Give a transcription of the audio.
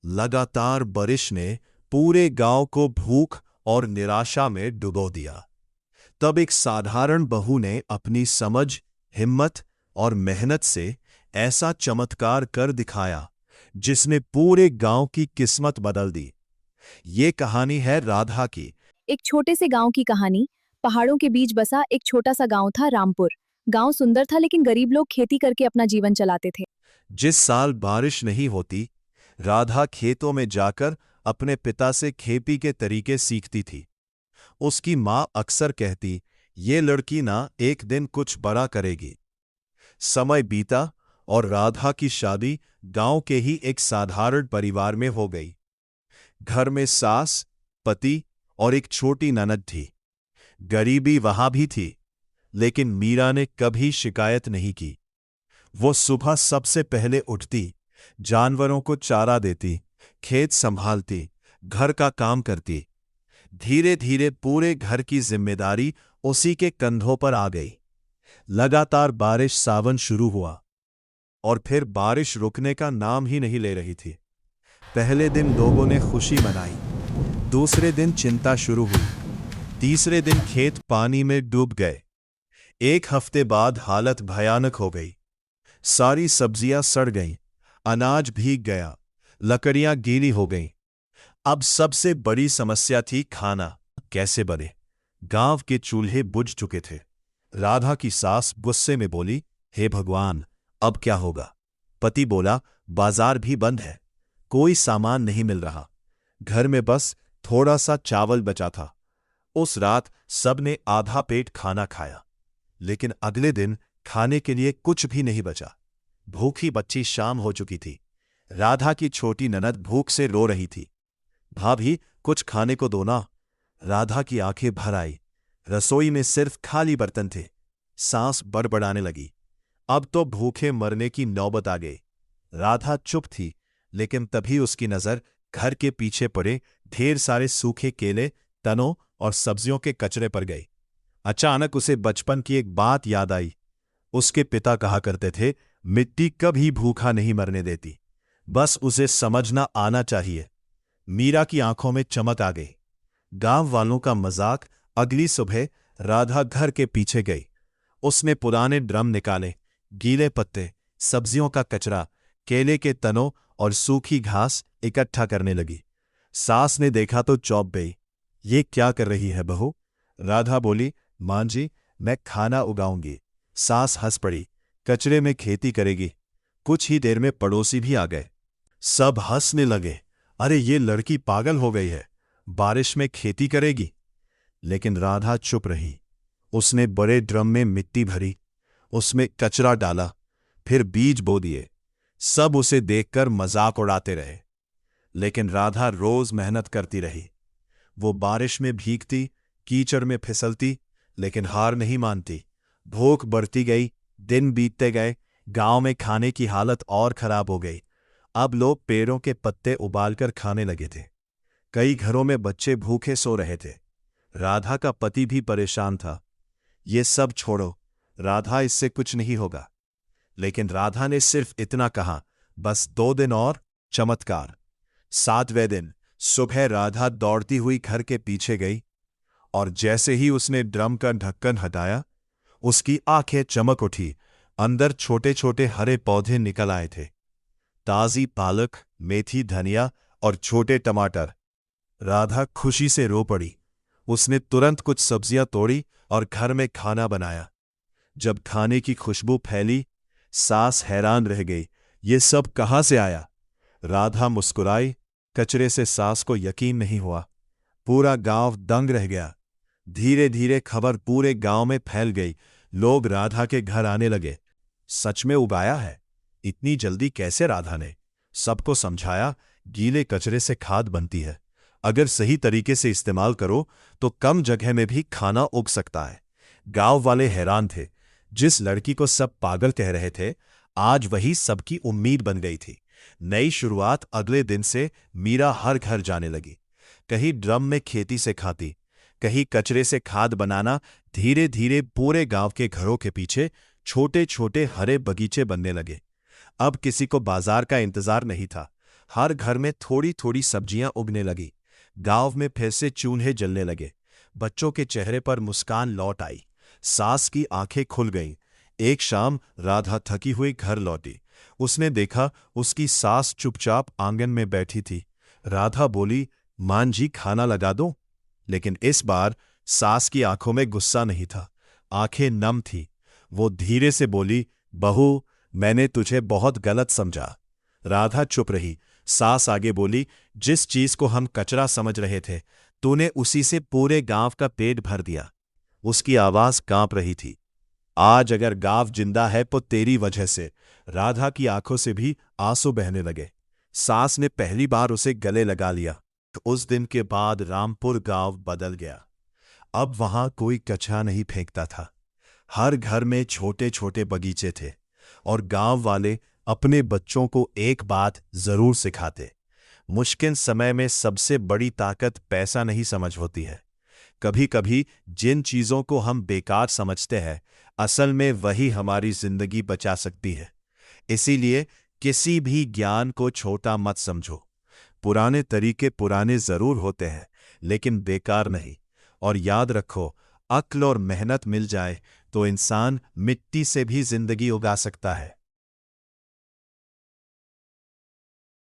लगातार बारिश ने पूरे गांव को भूख और निराशा में डुबो दिया। तब एक साधारण बहू ने अपनी समझ, हिम्मत और मेहनत से ऐसा चमत्कार कर दिखाया जिसने पूरे गांव की किस्मत बदल दी। ये कहानी है राधा की। एक छोटे से गांव की कहानी। पहाड़ों के बीच बसा एक छोटा सा गांव था, रामपुर। गांव सुंदर था, लेकिन गरीब लोग खेती करके अपना जीवन चलाते थे। जिस साल बारिश नहीं होती, राधा खेतों में जाकर अपने पिता से खेती के तरीके सीखती थी। उसकी माँ अक्सर कहती, ये लड़की ना एक दिन कुछ बड़ा करेगी। समय बीता और राधा की शादी गांव के ही एक साधारण परिवार में हो गई। घर में सास, पति और एक छोटी ननद थी। गरीबी वहां भी थी, लेकिन मीरा ने कभी शिकायत नहीं की। वो सुबह सबसे पहले उठती, जानवरों को चारा देती, खेत संभालती, घर का काम करती। धीरे धीरे पूरे घर की जिम्मेदारी उसी के कंधों पर आ गई। लगातार बारिश, सावन शुरू हुआ और फिर बारिश रुकने का नाम ही नहीं ले रही थी। पहले दिन लोगों ने खुशी मनाई, दूसरे दिन चिंता शुरू हुई, तीसरे दिन खेत पानी में डूब गए। एक हफ्ते बाद हालत भयानक हो गई। सारी सब्जियां सड़ गईं, अनाज भीग गया, लकड़ियां गीली हो गईं। अब सबसे बड़ी समस्या थी खाना कैसे बने। गांव के चूल्हे बुझ चुके थे। राधा की सास गुस्से में बोली, हे भगवान, अब क्या होगा। पति बोला, बाजार भी बंद है, कोई सामान नहीं मिल रहा, घर में बस थोड़ा सा चावल बचा था। उस रात सबने आधा पेट खाना खाया, लेकिन अगले दिन खाने के लिए कुछ भी नहीं बचा। भूखी बच्ची शाम हो चुकी थी। राधा की छोटी ननद भूख से रो रही थी। भाभी, कुछ खाने को दो ना। राधा की आंखें भर आई। रसोई में सिर्फ खाली बर्तन थे। सांस बड़बड़ाने लगी। अब तो भूखे मरने की नौबत आ गई। राधा चुप थी, लेकिन तभी उसकी नजर घर के पीछे पड़े ढेर सारे सूखे केले, तनों और सब्जियों के कचरे पर गई। अचानक उसे बचपन की एक बात याद आई। उसके पिता कहा करते थे, मिट्टी कभी भूखा नहीं मरने देती, बस उसे समझना आना चाहिए। मीरा की आंखों में चमक आ गई। गांव वालों का मजाक। अगली सुबह राधा घर के पीछे गई। उसने पुराने ड्रम निकाले, गीले पत्ते, सब्जियों का कचरा, केले के तनों और सूखी घास इकट्ठा करने लगी। सास ने देखा तो चौंक गई। ये क्या कर रही है बहू। राधा बोली, मां जी, मैं खाना उगाऊंगी। सास हंस पड़ी, कचरे में खेती करेगी। कुछ ही देर में पड़ोसी भी आ गए। सब हंसने लगे, अरे ये लड़की पागल हो गई है, बारिश में खेती करेगी। लेकिन राधा चुप रही। उसने बड़े ड्रम में मिट्टी भरी, उसमें कचरा डाला, फिर बीज बो दिए। सब उसे देखकर मजाक उड़ाते रहे, लेकिन राधा रोज मेहनत करती रही। वो बारिश में भीगती, कीचड़ में फिसलती, लेकिन हार नहीं मानती। भूख बढ़ती गई, दिन बीतते गए। गांव में खाने की हालत और खराब हो गई। अब लोग पेड़ों के पत्ते उबालकर खाने लगे थे। कई घरों में बच्चे भूखे सो रहे थे। राधा का पति भी परेशान था। ये सब छोड़ो राधा, इससे कुछ नहीं होगा। लेकिन राधा ने सिर्फ इतना कहा, बस 2 दिन और। चमत्कार। 7वें दिन सुबह राधा दौड़ती हुई घर के पीछे गई, और जैसे ही उसने ड्रम का ढक्कन हटाया, उसकी आंखें चमक उठी। अंदर छोटे छोटे हरे पौधे निकल आए थे। ताजी पालक, मेथी, धनिया और छोटे टमाटर। राधा खुशी से रो पड़ी। उसने तुरंत कुछ सब्जियां तोड़ी और घर में खाना बनाया। जब खाने की खुशबू फैली, सास हैरान रह गई, ये सब कहाँ से आया। राधा मुस्कुराई। कचरे से सास को यकीन नहीं हुआ। पूरा गांव दंग रह गया। धीरे धीरे खबर पूरे गांव में फैल गई। लोग राधा के घर आने लगे। सच में उगाया है, इतनी जल्दी कैसे राधा ने। सबको समझाया, गीले कचरे से खाद बनती है, अगर सही तरीके से इस्तेमाल करो तो कम जगह में भी खाना उग सकता है। गांव वाले हैरान थे। जिस लड़की को सब पागल कह रहे थे, आज वही सबकी उम्मीद बन गई थी। नई शुरुआत। अगले दिन से मीरा हर घर जाने लगी। कहीं ड्रम में खेती से खाती, कहीं कचरे से खाद बनाना। धीरे धीरे पूरे गांव के घरों के पीछे छोटे छोटे हरे बगीचे बनने लगे। अब किसी को बाजार का इंतजार नहीं था। हर घर में थोड़ी थोड़ी सब्जियां उगने लगी। गांव में फिर से चूल्हे जलने लगे। बच्चों के चेहरे पर मुस्कान लौट आई। सास की आंखें खुल गईं। एक शाम राधा थकी हुई घर लौटी। उसने देखा उसकी सास चुपचाप आंगन में बैठी थी। राधा बोली, मान जी खाना लगा दो। लेकिन इस बार सास की आंखों में गुस्सा नहीं था, आंखें नम थी। वो धीरे से बोली, बहू, मैंने तुझे बहुत गलत समझा। राधा चुप रही। सास आगे बोली, जिस चीज को हम कचरा समझ रहे थे, तूने उसी से पूरे गांव का पेट भर दिया। उसकी आवाज कांप रही थी। आज अगर गांव जिंदा है तो तेरी वजह से। राधा की आंखों से भी आंसू बहने लगे। सास ने पहली बार उसे गले लगा लिया। उस दिन के बाद रामपुर गांव बदल गया। अब वहां कोई कचरा नहीं फेंकता था। हर घर में छोटे छोटे बगीचे थे और गांव वाले अपने बच्चों को एक बात जरूर सिखाते, मुश्किल समय में सबसे बड़ी ताकत पैसा नहीं समझ होती है। कभी कभी जिन चीजों को हम बेकार समझते हैं, असल में वही हमारी जिंदगी बचा सकती है। इसीलिए किसी भी ज्ञान को छोटा मत समझो। पुराने तरीके पुराने जरूर होते हैं, लेकिन बेकार नहीं। और याद रखो, अक्ल और मेहनत मिल जाए तो इंसान मिट्टी से भी जिंदगी उगा सकता है।